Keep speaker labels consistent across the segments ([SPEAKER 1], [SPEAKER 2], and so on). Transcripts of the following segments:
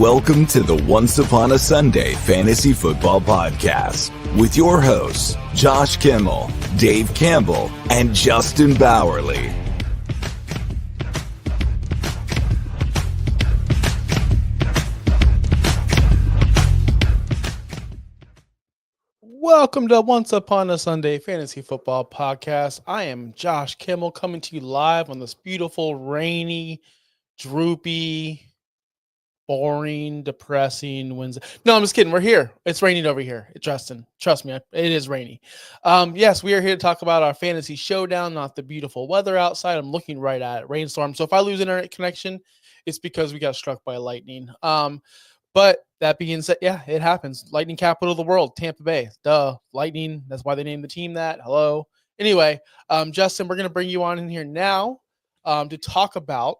[SPEAKER 1] Welcome to the Once Upon a Sunday Fantasy Football Podcast with your hosts, Josh Kimmel, Dave Campbell, and Justin Bowerly.
[SPEAKER 2] Welcome to Once Upon a Sunday Fantasy Football Podcast. I am Josh Kimmel coming to you live on this beautiful, rainy, droopy, boring, depressing Wednesday. No, I'm just kidding. We're here. It's raining over here. Justin, trust me, it is rainy. Yes, we are here to talk about our fantasy showdown, not the beautiful weather outside. I'm looking right at it, rainstorm. So if I lose internet connection, it's because we got struck by lightning. But that being said, yeah, it happens. Lightning capital of the world, Tampa Bay. Duh, lightning. That's why they named the team that. Hello. Anyway, Justin, we're going to bring you on in here now to talk about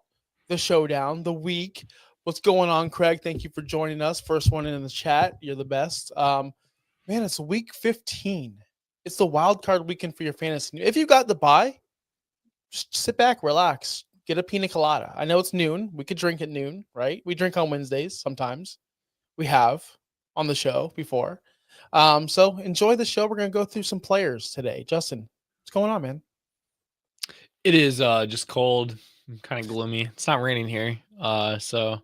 [SPEAKER 2] the showdown, the week. What's going on, Craig? Thank you for joining us. First one in the chat. You're the best. Man, it's week 15. It's the wild card weekend for your fantasy. If you got the bye, just sit back, relax, get a pina colada. I know it's noon. We could drink at noon, right? We drink on Wednesdays sometimes. We have on the show before. So enjoy the show. We're going to go through some players today. Justin, what's going on, man?
[SPEAKER 3] It is just cold, kind of gloomy. It's not raining here. So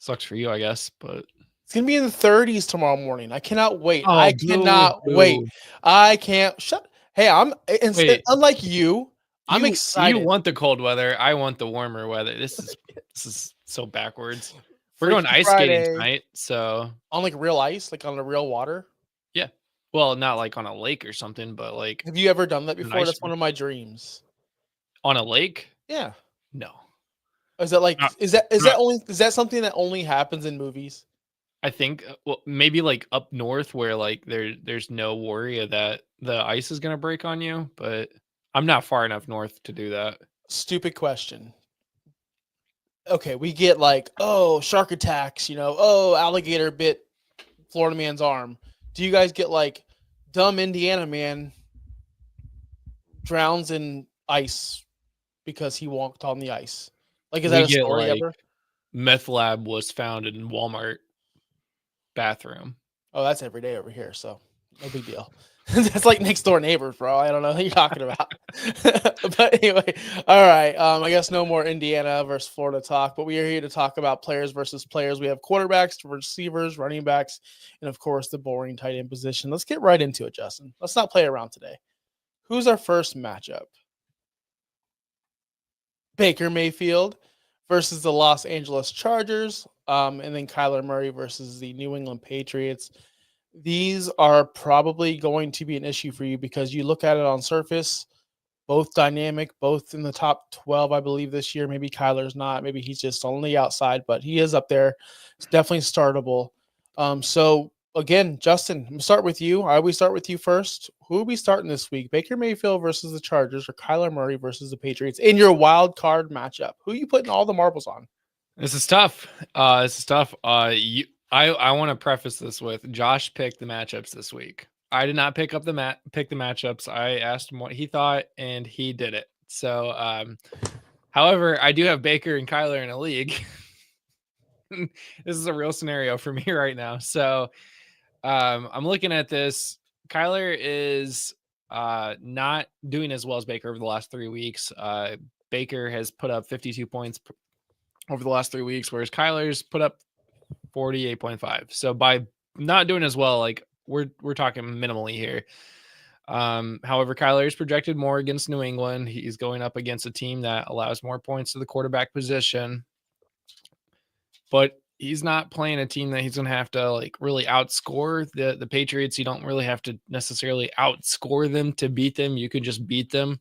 [SPEAKER 3] sucks for you, I guess, but
[SPEAKER 2] it's going to be in the 30s tomorrow morning. I cannot wait.
[SPEAKER 3] Oh,
[SPEAKER 2] I cannot wait. I can't shut. Hey, unlike you, I'm excited.
[SPEAKER 3] You want the cold weather. I want the warmer weather. This is so backwards. We're going ice skating tonight, so
[SPEAKER 2] on like real ice, like on the real water.
[SPEAKER 3] Yeah, well, not like on a lake or something, but like.
[SPEAKER 2] Have you ever done that before? That's one of my dreams.
[SPEAKER 3] On a lake?
[SPEAKER 2] Yeah.
[SPEAKER 3] No.
[SPEAKER 2] Is that like is that something that only happens in movies?
[SPEAKER 3] I think maybe like up north where like there's no worry that the ice is gonna break on you, but I'm not far enough north to do that.
[SPEAKER 2] Stupid question. Okay, we get like, shark attacks, alligator bit Florida man's arm. Do you guys get like dumb Indiana man drowns in ice because he walked on the ice? Like, is that a story ever?
[SPEAKER 3] Meth lab was found in Walmart bathroom.
[SPEAKER 2] Oh, that's every day over here, so no big deal. That's like next door neighbors, bro. I don't know who you're talking about. But anyway, all right. I guess no more Indiana versus Florida talk, but we are here to talk about players versus players. We have quarterbacks, receivers, running backs, and of course the boring tight end position. Let's get right into it, Justin. Let's not play around today. Who's our first matchup? Baker Mayfield versus the Los Angeles Chargers, and then Kyler Murray versus the New England Patriots. These are probably going to be an issue for you because you look at it on surface, both dynamic, both in the top 12, I believe, this year. Maybe Kyler's not. Maybe he's just on the outside, but he is up there. It's definitely startable. So, again, Justin, I'm going to start with you. I always start with you first. Who are we starting this week? Baker Mayfield versus the Chargers or Kyler Murray versus the Patriots in your wild card matchup? Who are you putting all the marbles on?
[SPEAKER 3] This is tough. I want to preface this with Josh picked the matchups this week. I did not pick the matchups. I asked him what he thought, and he did it. So, however, I do have Baker and Kyler in a league. This is a real scenario for me right now. So, I'm looking at this. Kyler is not doing as well as Baker over the last 3 weeks. Baker has put up 52 points over the last 3 weeks, whereas Kyler's put up 48.5. So by not doing as well, like we're talking minimally here. However, Kyler is projected more against New England. He's going up against a team that allows more points to the quarterback position, but he's not playing a team that he's going to have to like really outscore the Patriots. You don't really have to necessarily outscore them to beat them. You could just beat them.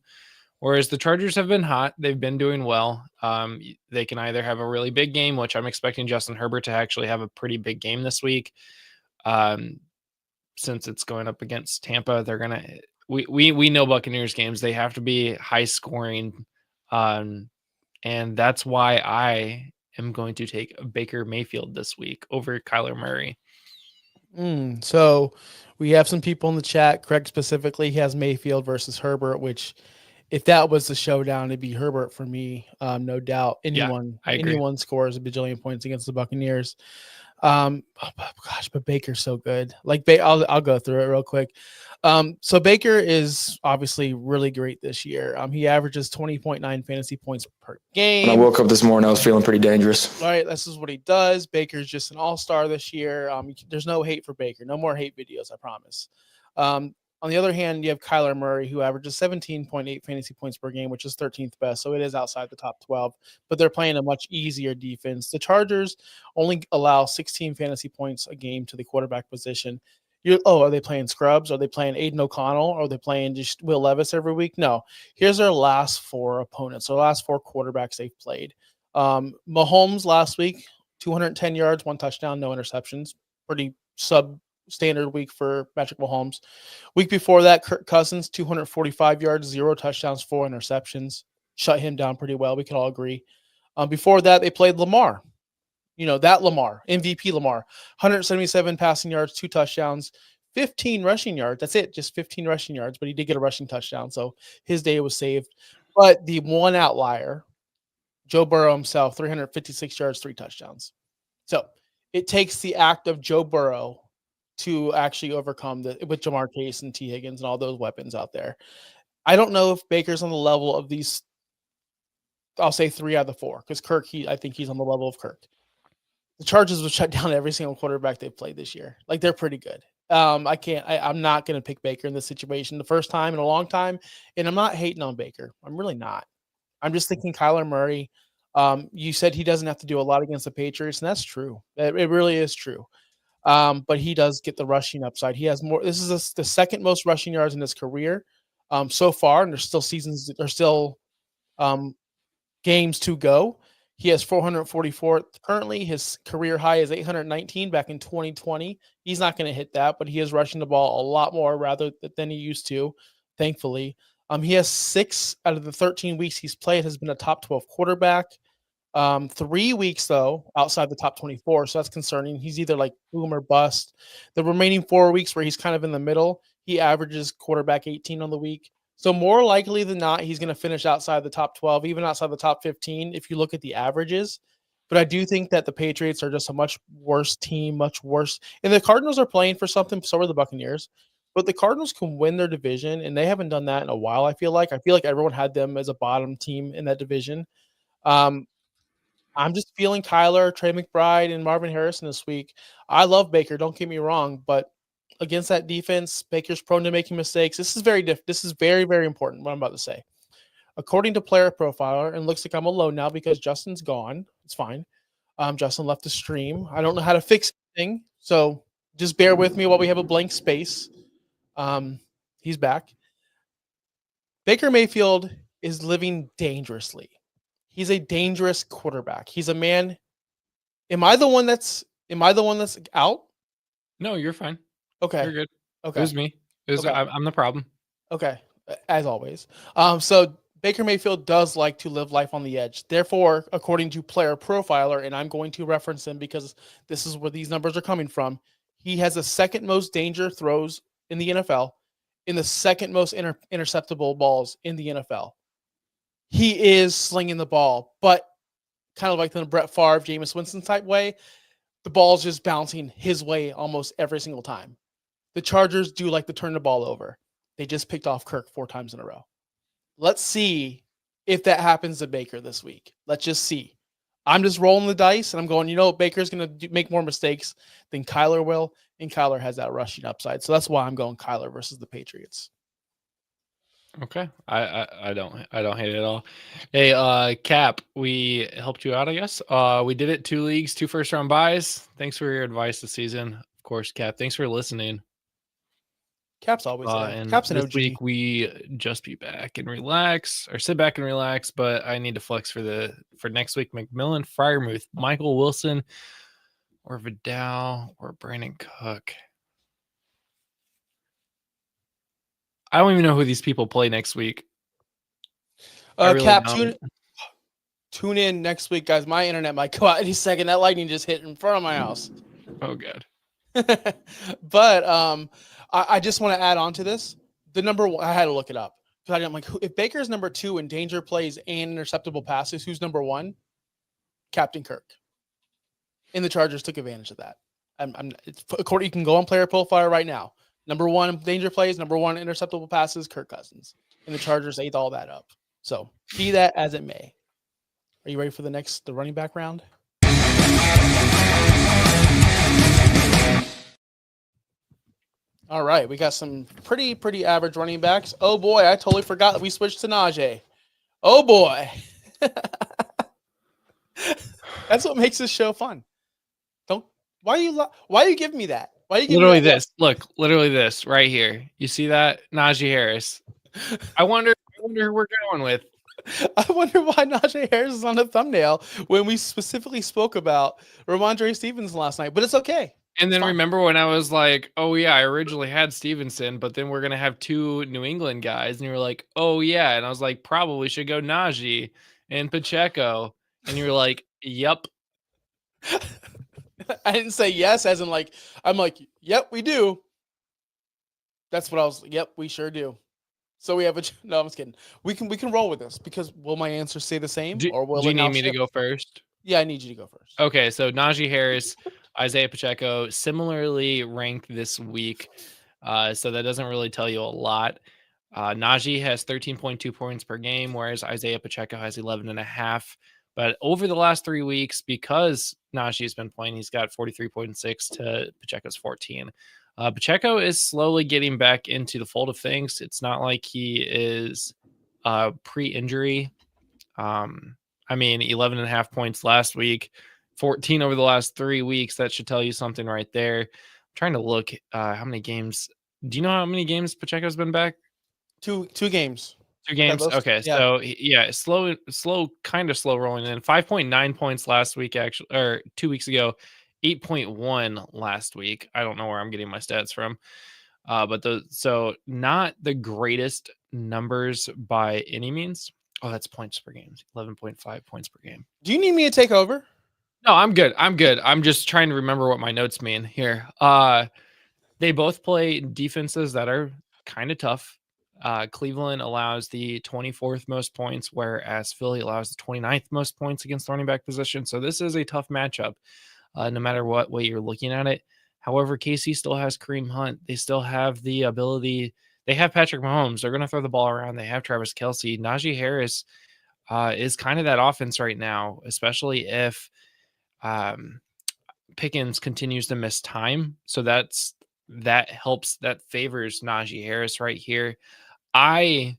[SPEAKER 3] Whereas the Chargers have been hot. They've been doing well. They can either have a really big game, which I'm expecting Justin Herbert to actually have a pretty big game this week. Since it's going up against Tampa, they're going to we know Buccaneers games. They have to be high scoring. And that's why I am going to take Baker Mayfield this week over Kyler Murray.
[SPEAKER 2] So we have some people in the chat. Craig specifically, he has Mayfield versus Herbert, which if that was the showdown, it'd be Herbert for me, no doubt.
[SPEAKER 3] I agree.
[SPEAKER 2] Anyone scores a bajillion points against the Buccaneers. But Baker's so good. Like I'll go through it real quick. So Baker is obviously really great this year. He averages 20.9 fantasy points per game.
[SPEAKER 4] When I woke up this morning, I was feeling pretty dangerous.
[SPEAKER 2] All right, this is what he does. Baker's just an all-star this year. There's no hate for Baker. No more hate videos, I promise. On the other hand, you have Kyler Murray, who averages 17.8 fantasy points per game, which is 13th best. So it is outside the top 12, but they're playing a much easier defense. The Chargers only allow 16 fantasy points a game to the quarterback position. Are they playing scrubs? Are they playing Aiden O'Connell? Or are they playing just Will Levis every week? No. Here's their last 4 opponents, their last 4 quarterbacks they've played. Mahomes last week, 210 yards, 1 touchdown, no interceptions. Pretty substandard week for Patrick Mahomes. Week before that, Kirk Cousins, 245 yards, 0 touchdowns, 4 interceptions. Shut him down pretty well. We can all agree. Before that, they played Lamar. That Lamar, MVP Lamar, 177 passing yards, 2 touchdowns, 15 rushing yards. That's it, just 15 rushing yards, but he did get a rushing touchdown, so his day was saved. But the one outlier, Joe Burrow himself, 356 yards, 3 touchdowns. So it takes the act of Joe Burrow to actually overcome with Jamar Chase and T. Higgins and all those weapons out there. I don't know if Baker's on the level of these, I'll say 3 out of the 4, because Kirk, I think he's on the level of Kirk. The Chargers will shut down every single quarterback they've played this year. Like, they're pretty good. I'm not going to pick Baker in this situation the first time in a long time, and I'm not hating on Baker. I'm really not. I'm just thinking Kyler Murray. You said he doesn't have to do a lot against the Patriots, and that's true. It really is true. But he does get the rushing upside. He has more. This is the second most rushing yards in his career so far, and there's still games to go. He has 444 currently. His career high is 819 back in 2020. He's not going to hit that, but he is rushing the ball a lot more than he used to, thankfully. He has 6 out of the 13 weeks he's played has been a top 12 quarterback. 3 weeks, though, outside the top 24, so that's concerning. He's either like boom or bust. The remaining 4 weeks where he's kind of in the middle, he averages quarterback 18 on the week. So more likely than not, he's going to finish outside the top 12, even outside the top 15, if you look at the averages. But I do think that the Patriots are just a much worse team, much worse. And the Cardinals are playing for something, so are the Buccaneers. But the Cardinals can win their division, and they haven't done that in a while, I feel like. I feel like everyone had them as a bottom team in that division. I'm just feeling Kyler, Trey McBride, and Marvin Harrison this week. I love Baker, don't get me wrong, but against that defense, Baker's prone to making mistakes. This is very, very important, what I'm about to say. According to Player Profiler, and looks like I'm alone now because Justin's gone. It's fine. Justin left the stream. I don't know how to fix anything, so just bear with me while we have a blank space. He's back. Baker Mayfield is living dangerously. He's a dangerous quarterback. He's a man. Am I the one that's out?
[SPEAKER 3] No, you're fine.
[SPEAKER 2] Okay.
[SPEAKER 3] You're good.
[SPEAKER 2] Okay.
[SPEAKER 3] It was me.
[SPEAKER 2] Okay.
[SPEAKER 3] I'm the problem.
[SPEAKER 2] Okay. As always. So Baker Mayfield does like to live life on the edge. Therefore, according to Player Profiler, and I'm going to reference him because this is where these numbers are coming from, he has the second most danger throws in the NFL, in the second most interceptable balls in the NFL. He is slinging the ball, but kind of like the Brett Favre, Jameis Winston type way, the ball's just bouncing his way almost every single time. The Chargers do like to turn the ball over. They just picked off Kirk 4 times in a row. Let's see if that happens to Baker this week. Let's just see. I'm just rolling the dice, and I'm going, Baker's going to make more mistakes than Kyler will, and Kyler has that rushing upside. So that's why I'm going Kyler versus the Patriots.
[SPEAKER 3] Okay. I don't hate it at all. Hey, Cap, we helped you out, I guess. We did it 2 leagues, 2 first-round buys. Thanks for your advice this season. Of course, Cap, thanks for listening.
[SPEAKER 2] Cap's always there.
[SPEAKER 3] And
[SPEAKER 2] Cap's an
[SPEAKER 3] this
[SPEAKER 2] OG.
[SPEAKER 3] week we just be back and relax, or sit back and relax, but I need to flex for next week. McMillan, Freiermuth, Michael Wilson, or Vidal, or Brandon Cook. I don't even know who these people play next week.
[SPEAKER 2] Really Cap, tune in next week, guys. My internet might go out any second. That lightning just hit in front of my house.
[SPEAKER 3] Oh, God.
[SPEAKER 2] But I just want to add on to this. The number one, I had to look it up. I'm like, if Baker's number 2 in danger plays and interceptable passes, who's number 1? Captain Kirk. And the Chargers took advantage of that. According, you can go on player profile right now. Number 1 danger plays, number 1 interceptable passes, Kirk Cousins. And the Chargers ate all that up. So be that as it may. Are you ready for the running back round? All right, we got some pretty average running backs. Oh boy, I totally forgot that we switched to Najee. Oh boy. That's what makes this show fun. Why are you giving me that? Why are you giving
[SPEAKER 3] literally
[SPEAKER 2] me that?
[SPEAKER 3] this? Look, literally this right here. You see that? Najee Harris. I wonder who we're going with.
[SPEAKER 2] I wonder why Najee Harris is on the thumbnail when we specifically spoke about Ramondre Stevenson last night, but it's okay.
[SPEAKER 3] And then remember when I was like, oh yeah, I originally had Stevenson, but then we're going to have 2 New England guys. And you were like, oh yeah. And I was like, probably should go Najee and Pacheco. And you were like, yep.
[SPEAKER 2] I didn't say yes as in like, I'm like, yep, we do. That's what I was, yep, we sure do. So we have no, I'm just kidding. We can roll with this because will my answer stay the same? Or will
[SPEAKER 3] do you need me to go first?
[SPEAKER 2] Yeah, I need you to go first.
[SPEAKER 3] Okay, so Najee Harris, Isiah Pacheco, similarly ranked this week. So that doesn't really tell you a lot. Najee has 13.2 points per game, whereas Isiah Pacheco has 11.5. But over the last 3 weeks, because Najee has been playing, he's got 43.6 to Pacheco's 14. Pacheco is slowly getting back into the fold of things. It's not like he is pre-injury. 11.5 points last week, 14 over the last 3 weeks. That should tell you something right there. I'm trying to look how many games. Do you know how many games Pacheco's been back?
[SPEAKER 2] Two games.
[SPEAKER 3] 2 games. Okay. Yeah. So yeah, slow, kind of slow rolling in. 5.9 points last week, actually, or 2 weeks ago. 8.1 last week. I don't know where I'm getting my stats from. So not the greatest numbers by any means. Oh, that's points per game. 11.5 points per game.
[SPEAKER 2] Do you need me to take over?
[SPEAKER 3] No, I'm good. I'm just trying to remember what my notes mean here. They both play defenses that are kind of tough. Cleveland allows the 24th most points, whereas Philly allows the 29th most points against the running back position. So this is a tough matchup, no matter what way you're looking at it. However, KC still has Kareem Hunt. They still have the ability. They have Patrick Mahomes. They're going to throw the ball around. They have Travis Kelce. Najee Harris is kind of that offense right now, especially if Pickens continues to miss time. So that favors Najee Harris right here. I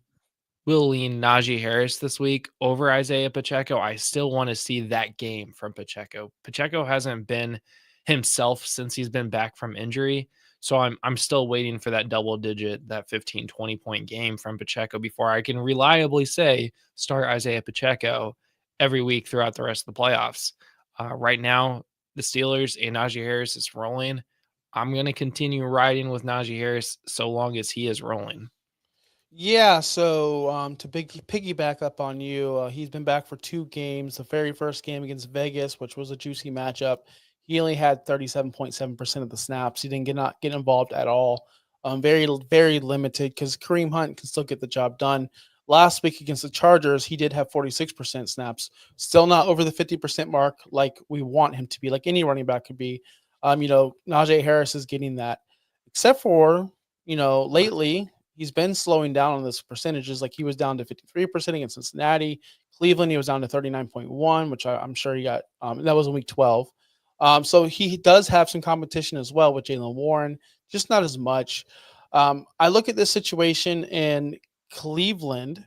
[SPEAKER 3] will lean Najee Harris this week over Isiah Pacheco. I still want to see that game from Pacheco. Pacheco hasn't been himself since he's been back from injury. So I'm still waiting for that double digit, that 15, 20 point game from Pacheco before I can reliably say start Isiah Pacheco every week throughout the rest of the playoffs. Right now, the Steelers and Najee Harris is rolling. I'm going to continue riding with Najee Harris so long as he is rolling.
[SPEAKER 2] Yeah, so to piggyback up on you, he's been back for 2 games. The very first game against Vegas, which was a juicy matchup, he only had 37.7% of the snaps. He didn't get involved at all. Very, very limited because Kareem Hunt can still get the job done. Last week against the Chargers, he did have 46% snaps. Still not over the 50% mark like we want him to be, like any running back could be. Najee Harris is getting that. Except for, lately – he's been slowing down on this percentages. Like he was down to 53% against Cincinnati. Cleveland, he was down to 39.1, which I'm sure he got. That was in week 12. So he does have some competition as well with Jaylen Warren, just not as much. I look at this situation in Cleveland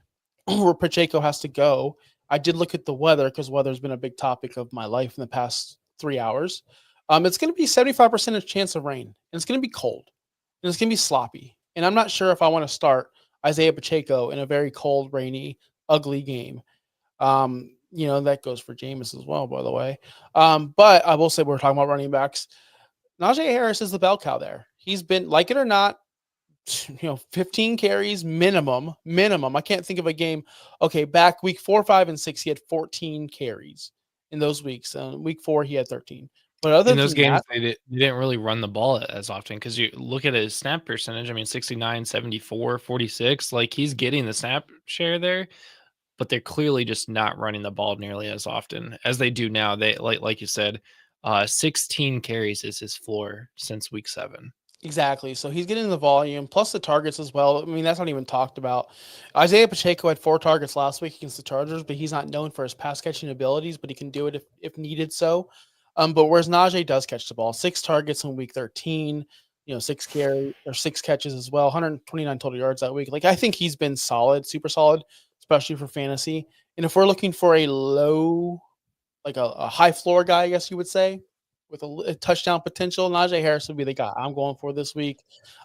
[SPEAKER 2] where Pacheco has to go. I did look at the weather because weather's been a big topic of my life in the past 3 hours. It's going to be 75% chance of rain, and it's going to be cold, and it's going to be sloppy. And I'm not sure if I want to start Isiah Pacheco in a very cold, rainy, ugly game. That goes for Jameis as well, by the way. But I will say we're talking about running backs. Najee Harris is the bell cow there. He's been, like it or not, 15 carries minimum. I can't think of a game. Okay, back week 4, 5, and 6, he had 14 carries in those weeks. Week 4, he had 13. But other
[SPEAKER 3] In those
[SPEAKER 2] than
[SPEAKER 3] games,
[SPEAKER 2] that,
[SPEAKER 3] they didn't really run the ball as often because you look at his snap percentage. I mean, 69, 74, 46. Like he's getting the snap share there, but they're clearly just not running the ball nearly as often as they do now. They like you said, 16 carries is his floor since week 7.
[SPEAKER 2] exactly. So he's getting the volume plus the targets as well. I mean, that's not even talked about. Isaiah Pacheco had 4 targets last week against the Chargers, but he's not known for his pass catching abilities, but he can do it if needed so. But whereas Najee does catch the ball, 6 targets in week 13, 6 catches as well, 129 total yards that week. Like I think he's been solid, super solid, especially for fantasy. And if we're looking for a low, like a high floor guy, I guess you would say, with a touchdown potential, Najee Harris would be the guy I'm going for this week.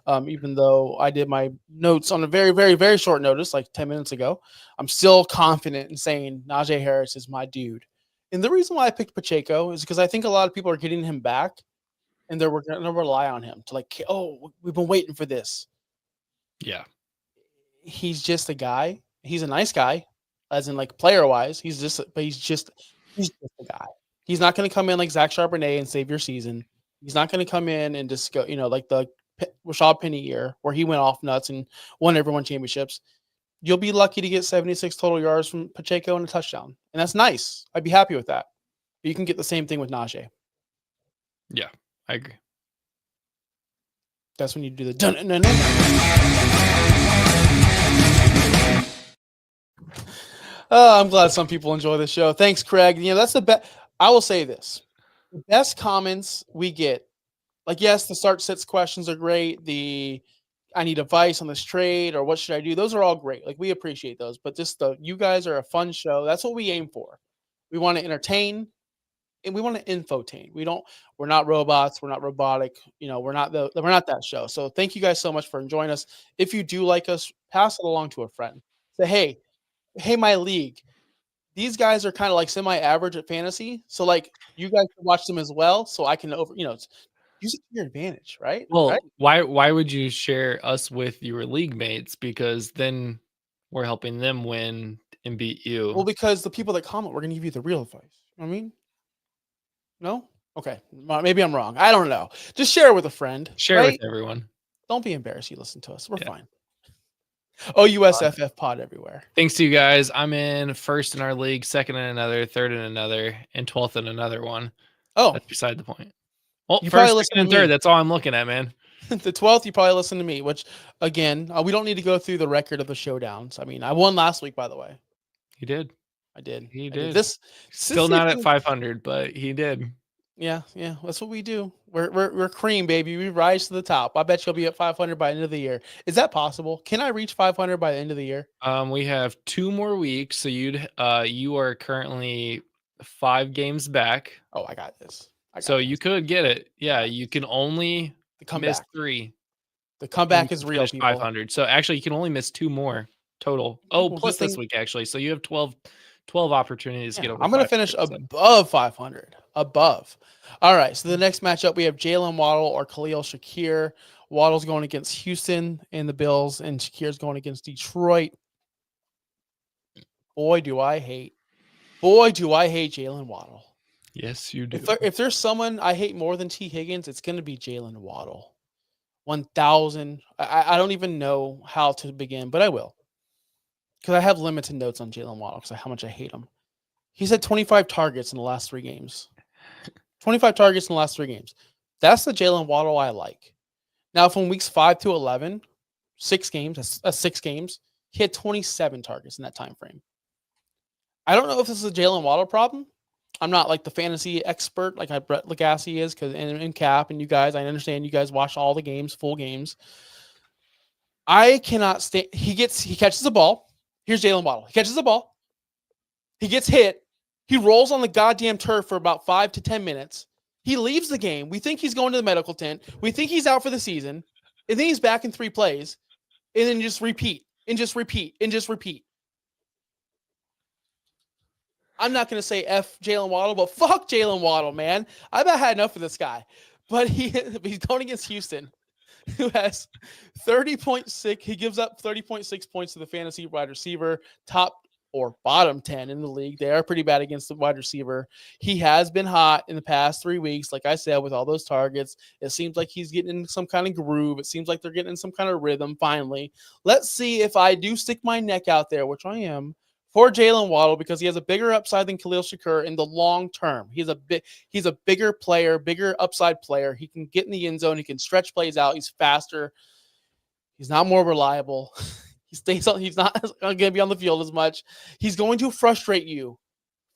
[SPEAKER 2] Even though I did my notes on a very, very, very short notice, like 10 minutes ago, I'm still confident in saying Najee Harris is my dude. And the reason why I picked Pacheco is because I think a lot of people are getting him back and they're going to rely on him to like, oh, we've been waiting for this.
[SPEAKER 3] Yeah.
[SPEAKER 2] He's just a guy. He's a nice guy, as in like player wise. He's just a guy. He's not going to come in like Zach Charbonnet and save your season. He's not going to come in and just go, like the Rashad Penny year where he went off nuts and won everyone championships. You'll be lucky to get 76 total yards from Pacheco and a touchdown. And that's nice. I'd be happy with that. But you can get the same thing with Najee.
[SPEAKER 3] Yeah, I agree.
[SPEAKER 2] That's when you do the dun. Oh, I'm glad some people enjoy the show. Thanks, Craig. That's the best. I will say this. The best comments we get, like, yes, the start sits questions are great. I need advice on this trade or what should I do? Those are all great. Like, we appreciate those. But just you guys are a fun show. That's what we aim for. We want to entertain and we want to infotain. We're not robots. We're not robotic. We're not that show. So thank you guys so much for enjoying us. If you do like us, pass it along to a friend. Say, hey, my league, these guys are kind of like semi-average at fantasy. So like you guys can watch them as well. So I can use it to your advantage, right?
[SPEAKER 3] Well,
[SPEAKER 2] right?
[SPEAKER 3] why would you share us with your league mates? Because then we're helping them win and beat you.
[SPEAKER 2] Well, because the people that comment, we're going to give you the real advice. You know what I mean? No? Okay. Maybe I'm wrong. I don't know. Just share it with a friend.
[SPEAKER 3] Share with everyone.
[SPEAKER 2] Don't be embarrassed. You listen to us. We're fine. OUSFF pod everywhere.
[SPEAKER 3] Thanks to you guys. I'm in first in our league, second in another, third in another, and 12th in another one.
[SPEAKER 2] Oh,
[SPEAKER 3] that's beside the point. Well,
[SPEAKER 2] you
[SPEAKER 3] first, second, and third. That's all I'm looking at, man.
[SPEAKER 2] The 12th, you probably listen to me, which again, we don't need to go through the record of the showdowns. I mean, I won last week, by the way.
[SPEAKER 3] He did.
[SPEAKER 2] I did.
[SPEAKER 3] He did.
[SPEAKER 2] This
[SPEAKER 3] still not at 500, but he did.
[SPEAKER 2] Yeah, that's what we do. We're cream, baby. We rise to the top. I bet you'll be at 500 by the end of the year. Is that possible? Can I reach 500 by the end of the year?
[SPEAKER 3] We have 2 more weeks, so you are currently 5 games back.
[SPEAKER 2] Oh, I got this.
[SPEAKER 3] You could get it. Yeah, you can only miss 3.
[SPEAKER 2] The comeback is real.
[SPEAKER 3] 500. So actually, you can only miss 2 more total. Plus this week actually. So you have 12 opportunities to get over.
[SPEAKER 2] I'm going to finish above 500. Above. All right. So the next matchup, we have Jaylen Waddle or Khalil Shakir. Waddle's going against Houston and the Bills, and Shakir's going against Detroit. Boy, do I hate Jaylen Waddle.
[SPEAKER 3] Yes, you do.
[SPEAKER 2] If there's someone I hate more than T. Higgins, it's going to be Jaylen Waddle. 1,000. I don't even know how to begin, but I will. Because I have limited notes on Jaylen Waddle because of how much I hate him. He's had 25 targets in the last 3 games. 25 targets in the last 3 games. That's the Jaylen Waddle I like. Now, from weeks 5 to 11, 6 games, that's 6 games, he had 27 targets in that time frame. I don't know if this is a Jaylen Waddle problem. I'm not like the fantasy expert like Brett Legassi is, because in Cap and you guys, I understand you guys watch all the games, full games. I cannot stand. He catches the ball. Here's Jaylen Waddle. He catches the ball. He gets hit. He rolls on the goddamn turf for about 5 to 10 minutes. He leaves the game. We think he's going to the medical tent. We think he's out for the season. And then he's back in 3 plays. And then just repeat. And just repeat. And just repeat. I'm not going to say F Jaylen Waddle, but fuck Jaylen Waddle, man. I've about had enough of this guy. But he's going against Houston, who has 30.6. He gives up 30.6 points to the fantasy wide receiver, top or bottom 10 in the league. They are pretty bad against the wide receiver. He has been hot in the past 3 weeks, like I said, with all those targets. It seems like he's getting in some kind of groove. It seems like they're getting in some kind of rhythm finally. Let's see if I do stick my neck out there, which I am, for Jaylen Waddle, because he has a bigger upside than Khalil Shakir in the long term. He's a bigger player, bigger upside player. He can get in the end zone. He can stretch plays out. He's faster. He's not more reliable. He's not going to be on the field as much. He's going to frustrate you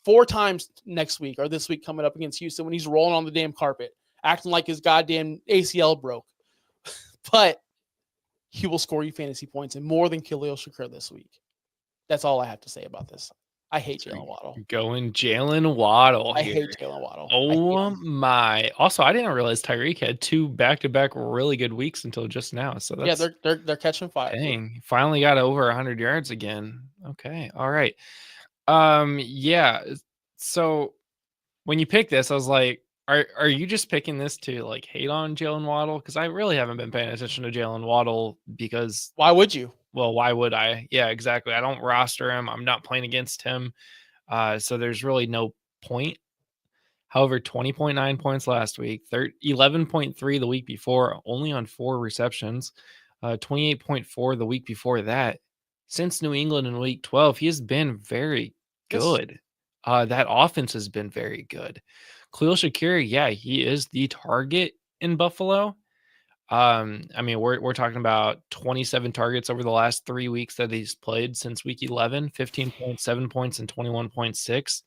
[SPEAKER 2] 4 times next week or this week coming up against Houston when he's rolling on the damn carpet, acting like his goddamn ACL broke. But he will score you fantasy points and more than Khalil Shakir this week. That's all I have to say about this. I hate Jaylen Waddle.
[SPEAKER 3] Going Jaylen Waddle
[SPEAKER 2] I
[SPEAKER 3] here.
[SPEAKER 2] hate Jaylen Waddle.
[SPEAKER 3] Oh my! Also, I didn't realize Tyreek had 2 back-to-back really good weeks until just now. So that's,
[SPEAKER 2] yeah, they're catching fire.
[SPEAKER 3] Dang, finally got over 100 yards again. Okay, all right. Yeah. So when you pick this, I was like, are you just picking this to like hate on Jaylen Waddle? Because I really haven't been paying attention to Jaylen Waddle because
[SPEAKER 2] Why would you?
[SPEAKER 3] well, why would I? Yeah, exactly. I don't roster him. I'm not playing against him. So there's really no point. However, 20.9 points last week, 11.3 the week before, only on 4 receptions, 28.4 the week before that. Since New England in week 12, he has been very good. That offense has been very good. Khalil Shakir, yeah, he is the target in Buffalo. I mean, we're talking about 27 targets over the last 3 weeks that he's played since week 11, 15.7 points and 21.6.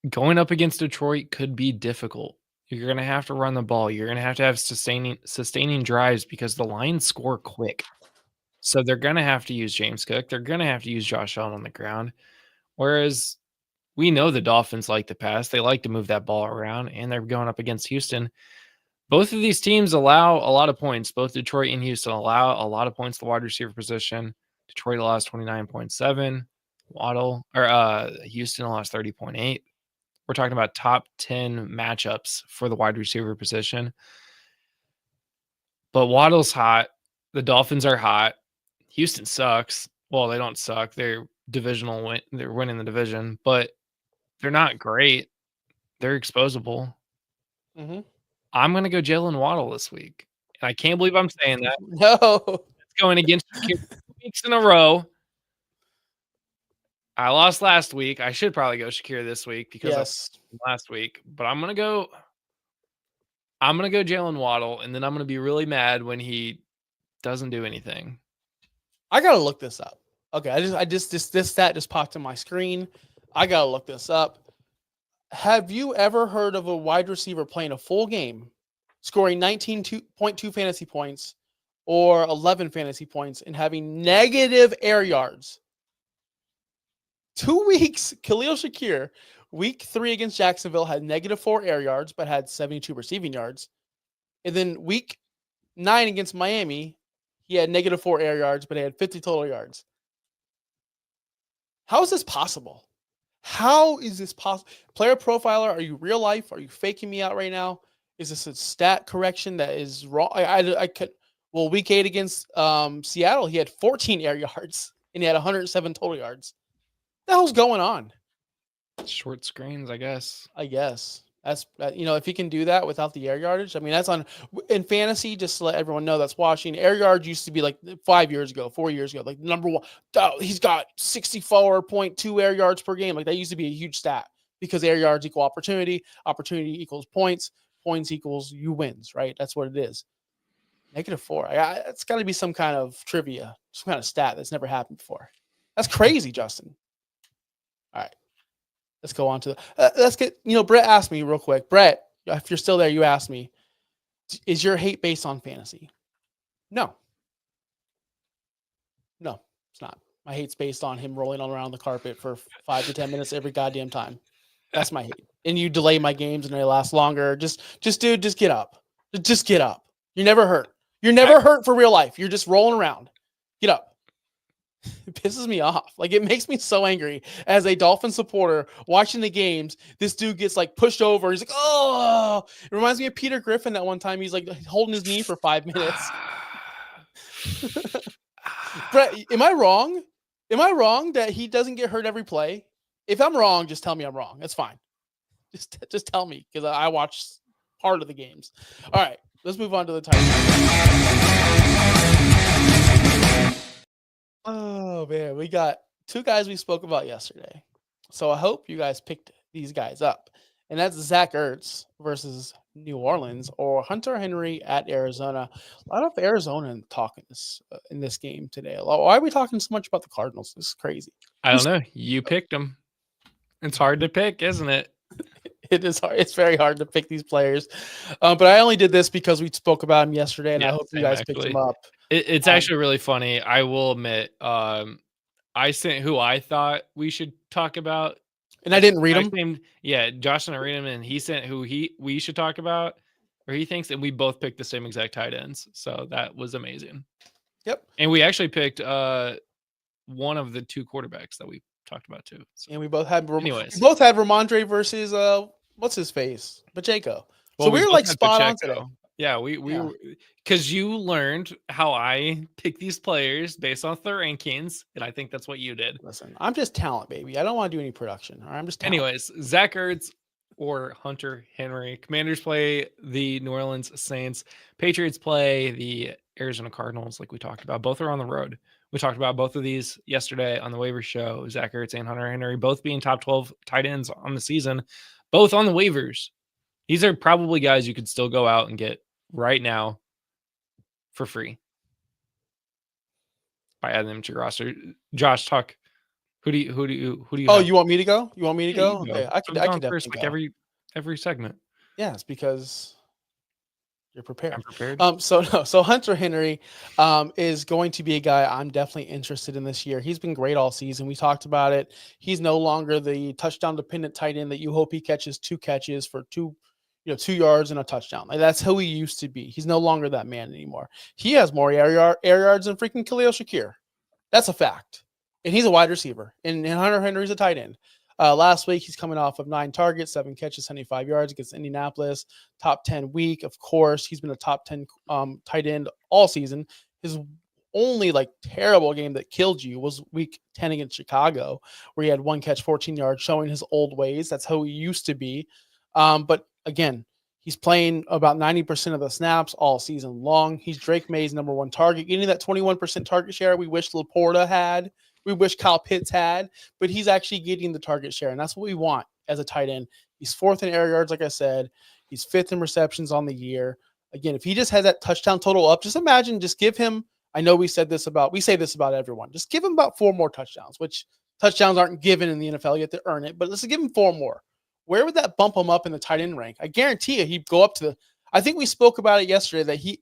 [SPEAKER 3] Going up against Detroit could be difficult. You're going to have to run the ball. You're going to have sustaining drives because the Lions score quick. So they're going to have to use James Cook. They're going to have to use Josh Allen on the ground. Whereas we know the Dolphins like to pass. They like to move that ball around, and they're going up against Houston. Both of these teams allow a lot of points. Both Detroit and Houston allow a lot of points to the wide receiver position. Detroit allows 29.7. Houston allows 30.8. We're talking about top 10 matchups for the wide receiver position. But Waddle's hot. The Dolphins are hot. Houston sucks. Well, they don't suck. They're divisional win. They're winning the division, but they're not great. They're exposable.
[SPEAKER 2] Mm-hmm.
[SPEAKER 3] I'm going to go Jaylen Waddle this week. And I can't believe I'm saying that.
[SPEAKER 2] No.
[SPEAKER 3] It's going against 2 weeks in a row. I lost last week. I should probably go Shakir this week because of last week. But I'm gonna go Jaylen Waddle, and then I'm gonna be really mad when he doesn't do anything.
[SPEAKER 2] I gotta look this up. Okay, this stat just popped in my screen. I gotta look this up. Have you ever heard of a wide receiver playing a full game, scoring 19.2 fantasy points or 11 fantasy points, and having negative air yards? 2 weeks, Khalil Shakir, week 3 against Jacksonville, had -4 air yards, but had 72 receiving yards. And then week 9 against Miami, he had -4 air yards, but he had 50 total yards. How is this possible? How is this possible? Player profiler, are you real life? Are you faking me out right now? Is this a stat correction that is wrong? I could. Well, week 8 against Seattle, he had 14 air yards, and he had 107 total yards. What the hell's going on?
[SPEAKER 3] Short screens, I guess.
[SPEAKER 2] That's if he can do that without the air yardage. I mean, that's on in fantasy. Just to let everyone know that's watching. Air yards used to be like 4 years ago, like number one. He's got 64.2 air yards per game. Like that used to be a huge stat because air yards equal opportunity. Opportunity equals points. Points equals you wins. Right? That's what it is. -4. It's got to be some kind of trivia, some kind of stat that's never happened before. That's crazy, Justin. All right. Let's go on to let's get, Brett asked me real quick. Brett, if you're still there, you asked me, is your hate based on fantasy? No, it's not. My hate's based on him rolling around the carpet for 5 to 10 minutes every goddamn time. That's my hate. And you delay my games and they last longer. Just dude, just get up. Just get up. You're never hurt. You're never hurt for real life. You're just rolling around. Get up. It pisses me off. Like, it makes me so angry as a Dolphin supporter watching the games. This dude gets like pushed over. He's like, oh, it reminds me of Peter Griffin that one time. He's like holding his knee for 5 minutes. Brett, am I wrong? Am I wrong that he doesn't get hurt every play? If I'm wrong, just tell me I'm wrong. That's fine. Just tell me because I watch part of the games. All right, let's move on to the Titans. Oh man, we got two guys we spoke about yesterday. So I hope you guys picked these guys up. And that's Zach Ertz versus New Orleans or Hunter Henry at Arizona. A lot of Arizona talk in this game today. Why are we talking so much about the Cardinals? This is crazy.
[SPEAKER 3] I don't know. You picked them. It's hard to pick, isn't it?
[SPEAKER 2] It is hard. It's very hard to pick these players. But I only did this because we spoke about them yesterday, and I hope you guys picked them up.
[SPEAKER 3] It's actually really funny. I will admit, I sent who I thought we should talk about.
[SPEAKER 2] And I didn't read them.
[SPEAKER 3] Josh didn't read them, and he sent who we should talk about, or he thinks, and we both picked the same exact tight ends. So that was amazing.
[SPEAKER 2] Yep.
[SPEAKER 3] And we actually picked one of the two quarterbacks that we talked about too. So.
[SPEAKER 2] And we both had
[SPEAKER 3] Anyways.
[SPEAKER 2] Ramondre versus what's his face? Pacheco.
[SPEAKER 3] Well,
[SPEAKER 2] so we were like spot on
[SPEAKER 3] Pacheco.
[SPEAKER 2] today.
[SPEAKER 3] Yeah, we were, because you learned how I pick these players based off their rankings, and I think that's what you did.
[SPEAKER 2] Listen, I'm just talent, baby. I don't want to do any production. All right, I'm just talent.
[SPEAKER 3] Anyways, Zach Ertz or Hunter Henry. Commanders play the New Orleans Saints. Patriots play the Arizona Cardinals, like we talked about. Both are on the road. We talked about both of these yesterday on the waiver show. Zach Ertz and Hunter Henry, both being top 12 tight ends on the season, both on the waivers. These are probably guys you could still go out and get right now for free by adding them to your roster. Josh, talk. Who do you?
[SPEAKER 2] Oh,
[SPEAKER 3] have?
[SPEAKER 2] you want me to go? You want me to go? Okay, I can
[SPEAKER 3] first, like every segment.
[SPEAKER 2] Yes, because you're prepared.
[SPEAKER 3] I'm prepared.
[SPEAKER 2] So Hunter Henry is going to be a guy I'm definitely interested in this year. He's been great all season. We talked about it. He's no longer the touchdown dependent tight end that you hope he catches 2 catches for 2 yards and a touchdown. Like that's who he used to be. He's no longer that man anymore. He has more air yards than freaking Khalil Shakir. That's a fact. And he's a wide receiver. And Hunter Henry's a tight end. Last week, he's coming off of 9 targets, 7 catches, 75 yards against Indianapolis. Top 10 week, of course. He's been a top 10 tight end all season. His only terrible game that killed you was week 10 against Chicago, where he had 1 catch, 14 yards, showing his old ways. That's how he used to be. But again, he's playing about 90% of the snaps all season long. He's Drake May's number 1 target, getting that 21% target share we wish Laporta had. We wish Kyle Pitts had, but he's actually getting the target share, and that's what we want as a tight end. He's 4th in air yards, like I said. He's 5th in receptions on the year. Again, if he just has that touchdown total up, just imagine, just give him, I know we say this about everyone, just give him about 4 more touchdowns, which touchdowns aren't given in the NFL. You have to earn it, but let's give him 4 more. Where would that bump him up in the tight end rank? I guarantee you he'd go up to I think we spoke about it yesterday that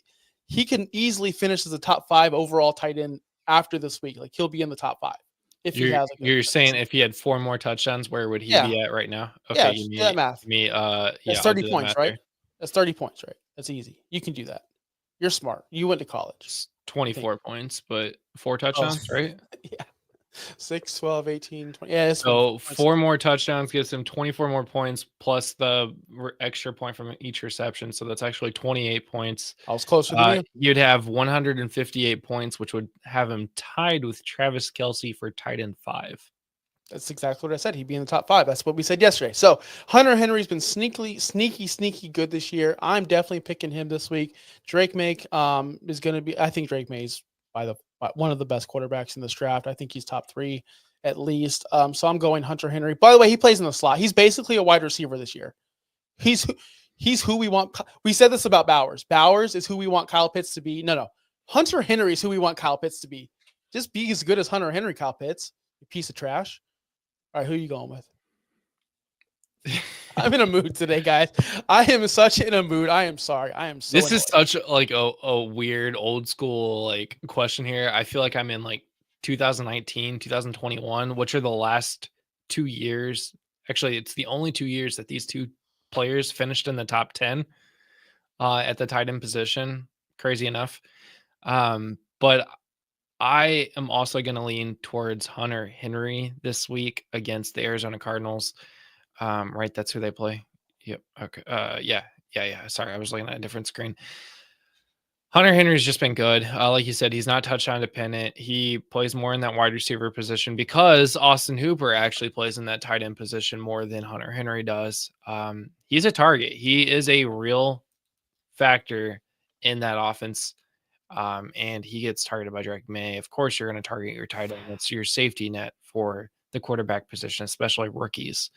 [SPEAKER 2] he can easily finish as a top 5 overall tight end after this week. Like he'll be in the top 5 if he has.
[SPEAKER 3] You're saying if he had 4 more touchdowns, where would he be at right now?
[SPEAKER 2] Okay, do that math.
[SPEAKER 3] That's
[SPEAKER 2] 30 points, right? That's 30 points, right? That's easy. You can do that. You're smart. You went to college.
[SPEAKER 3] 24 points, but 4 touchdowns, right?
[SPEAKER 2] Yeah. 6, 12, 18, 20. Yeah.
[SPEAKER 3] So 4 more touchdowns gives him 24 more points plus the extra point from each reception. So that's actually 28 points.
[SPEAKER 2] I was closer than you.
[SPEAKER 3] You'd have 158 points, which would have him tied with Travis Kelce for tight end 5.
[SPEAKER 2] That's exactly what I said. He'd be in the top 5. That's what we said yesterday. So Hunter Henry's been sneaky good this year. I'm definitely picking him this week. Drake May is going to be, I think Drake May's one of the best quarterbacks in this draft. I think he's top 3 at least. So I'm going Hunter Henry. By the way, he plays in the slot. He's basically a wide receiver this year. He's who we want. We said this about Bowers. Bowers is who we want Kyle Pitts to be. No. Hunter Henry is who we want Kyle Pitts to be. Just be as good as Hunter Henry, Kyle Pitts. You piece of trash. All right, who are you going with? I'm in a mood today, guys. I am such in a mood. I am sorry. I am so
[SPEAKER 3] This
[SPEAKER 2] annoyed.
[SPEAKER 3] is such a weird old school question here. I feel like I'm in 2019, 2021, which are the last 2 years. Actually, it's the only 2 years that these 2 players finished in the top 10 at the tight end position. Crazy enough. But I am also going to lean towards Hunter Henry this week against the Arizona Cardinals. Right, that's who they play. Yep. Okay. Yeah. Sorry, I was looking at a different screen. Hunter Henry's just been good. Like you said, he's not touchdown dependent. He plays more in that wide receiver position because Austin Hooper actually plays in that tight end position more than Hunter Henry does. He's a target. He is a real factor in that offense. And he gets targeted by Drake May. Of course, you're going to target your tight end. That's your safety net for the quarterback position, especially rookies.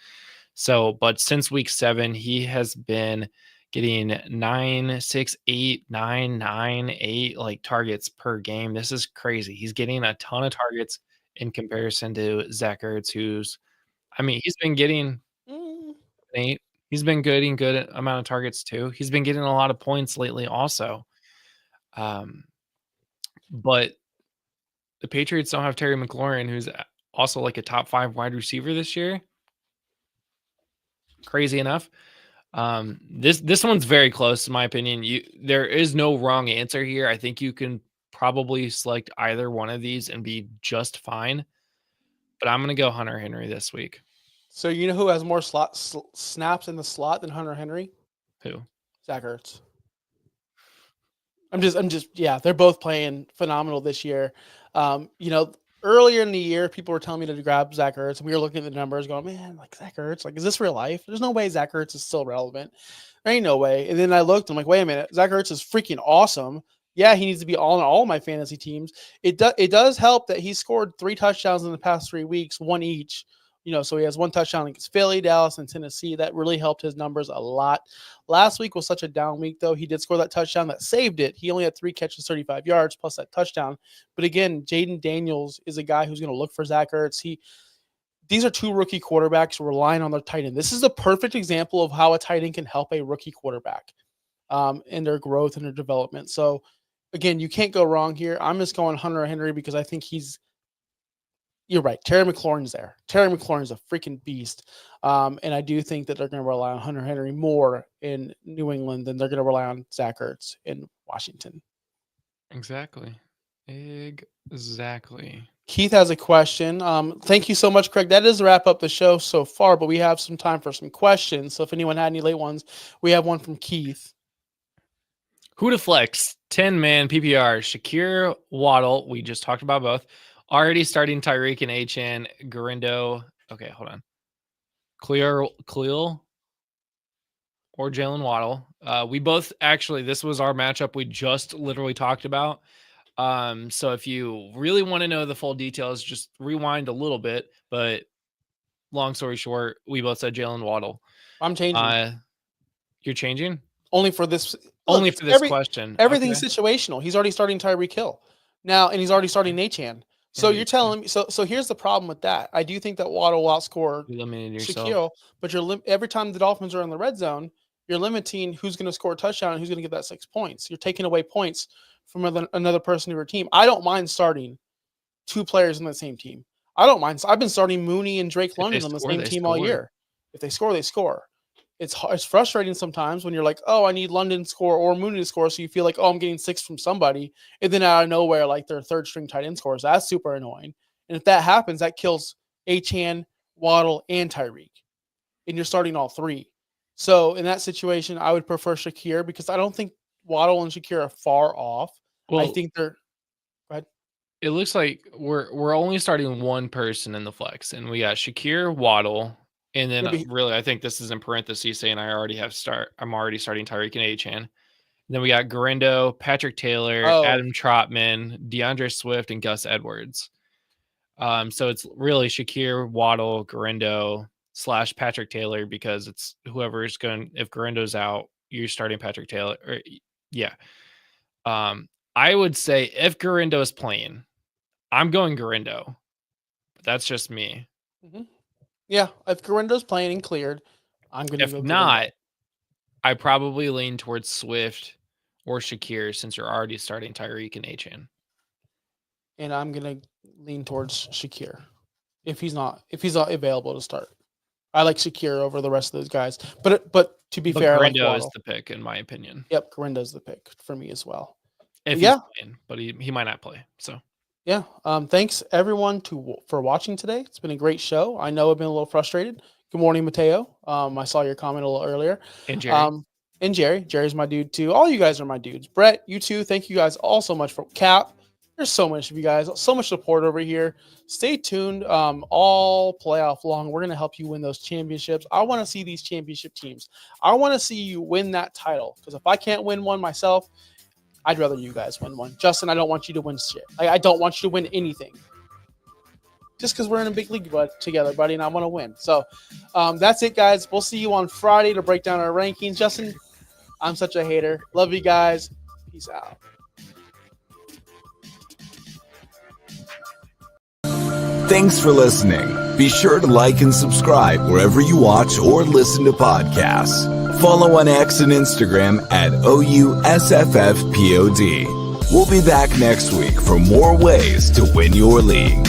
[SPEAKER 3] So, but since week 7, he has been getting 9, 6, 8, 9, 9, 8 like targets per game. This is crazy. He's getting a ton of targets in comparison to Zach Ertz, he's been getting 8. He's been getting good amount of targets too. He's been getting a lot of points lately also. But the Patriots don't have Terry McLaurin, who's also like a top 5 wide receiver this year. Crazy enough. This one's very close, in my opinion. There is no wrong answer here. I think you can probably select either one of these and be just fine. But I'm going to go Hunter Henry this week.
[SPEAKER 2] So you know who has more snaps in the slot than Hunter Henry?
[SPEAKER 3] Who?
[SPEAKER 2] Zach Ertz. I'm just, yeah, they're both playing phenomenal this year. Earlier in the year, people were telling me to grab Zach Ertz, and we were looking at the numbers going, man, like Zach Ertz, like, is this real life? There's no way Zach Ertz is still relevant. There ain't no way. And then I looked, I'm like, wait a minute, Zach Ertz is freaking awesome. Yeah, he needs to be on all my fantasy teams. It does help that he scored 3 touchdowns in the past 3 weeks, 1 each. So he has 1 touchdown against Philly, Dallas, and Tennessee. That really helped his numbers a lot. Last week was such a down week, though. He did score that touchdown that saved it. He only had 3 catches, 35 yards, plus that touchdown. But again, Jaden Daniels is a guy who's going to look for Zach Ertz. These are 2 rookie quarterbacks relying on their tight end. This is a perfect example of how a tight end can help a rookie quarterback in their growth and their development. So, again, you can't go wrong here. I'm just going Hunter Henry because I think you're right. Terry McLaurin's there. Terry McLaurin's a freaking beast. And I do think that they're going to rely on Hunter Henry more in New England than they're going to rely on Zach Ertz in Washington.
[SPEAKER 3] Exactly.
[SPEAKER 2] Keith has a question. Thank you so much, Craig. That does wrap up the show so far, but we have some time for some questions. So if anyone had any late ones, we have one from Keith.
[SPEAKER 3] Who to flex? 10-man PPR. Shakir, Waddle. We just talked about both. Already starting Tyreek and Achane, Garindo. Okay, hold on. Khalil or Jaylen Waddle. We both actually, this was our matchup we just literally talked about. So if you really want to know the full details, just rewind a little bit. But long story short, we both said Jaylen Waddle.
[SPEAKER 2] I'm changing.
[SPEAKER 3] You're changing?
[SPEAKER 2] Only for this.
[SPEAKER 3] Only for this question.
[SPEAKER 2] Everything's situational. He's already starting Tyreek Hill now, and he's already starting Achane. So you're telling me, so here's the problem with that. I do think that Waddle will outscore Shakir, but every time the Dolphins are in the red zone, you're limiting who's going to score a touchdown and who's going to get that 6 points. You're taking away points from another person of your team. I don't mind starting 2 players on the same team. I don't mind. I've been starting Mooney and Drake London on the same team all year. If they score, they score. It's frustrating sometimes when you're like, oh, I need London to score or Mooney to score. So you feel like, oh, I'm getting 6 from somebody. And then out of nowhere, like their 3rd string tight end scores. That's super annoying. And if that happens, that kills Achane, Waddle, and Tyreek. And you're starting all 3. So in that situation, I would prefer Shakir because I don't think Waddle and Shakir are far off. Well, I think they're – go ahead.
[SPEAKER 3] It looks like we're only starting one person in the flex. And we got Shakir, Waddle – and then really, I think this is in parentheses saying I'm already starting Tyreek and Achane. And then we got Garindo, Patrick Taylor, Adam Trotman, DeAndre Swift, and Gus Edwards. So it's really Shakir, Waddle, Garindo / Patrick Taylor because it's whoever is going. If Garindo's out, you're starting Patrick Taylor. I would say if Garindo is playing, I'm going Garindo. But that's just me.
[SPEAKER 2] Mm-hmm. Yeah, if Garindo's playing and cleared, I'm going to go.
[SPEAKER 3] If not, I probably lean towards Swift or Shakir since you're already starting Tyreek and Achane.
[SPEAKER 2] And I'm going to lean towards Shakir if he's not available to start. I like Shakir over the rest of those guys. But to be fair,
[SPEAKER 3] Garindo is the pick in my opinion.
[SPEAKER 2] Yep, Garindo's the pick for me as well.
[SPEAKER 3] If he's playing, but he might not play. So.
[SPEAKER 2] Yeah. Thanks everyone for watching today. It's been a great show. I know I've been a little frustrated. Good morning, Mateo. I saw your comment a little earlier.
[SPEAKER 3] And Jerry.
[SPEAKER 2] And Jerry. Jerry's my dude too. All you guys are my dudes. Brett, you too. Thank you guys all so much for Cap. There's so much of you guys, so much support over here. Stay tuned all playoff long. We're going to help you win those championships. I want to see these championship teams. I want to see you win that title because if I can't win one myself, I'd rather you guys win one. Justin, I don't want you to win shit. I don't want you to win anything. Just because we're in a big league together, buddy, and I want to win. So that's it, guys. We'll see you on Friday to break down our rankings. Justin, I'm such a hater. Love you guys. Peace out.
[SPEAKER 1] Thanks for listening. Be sure to like and subscribe wherever you watch or listen to podcasts. Follow on X and Instagram at OUSFFPOD. We'll be back next week for more ways to win your league.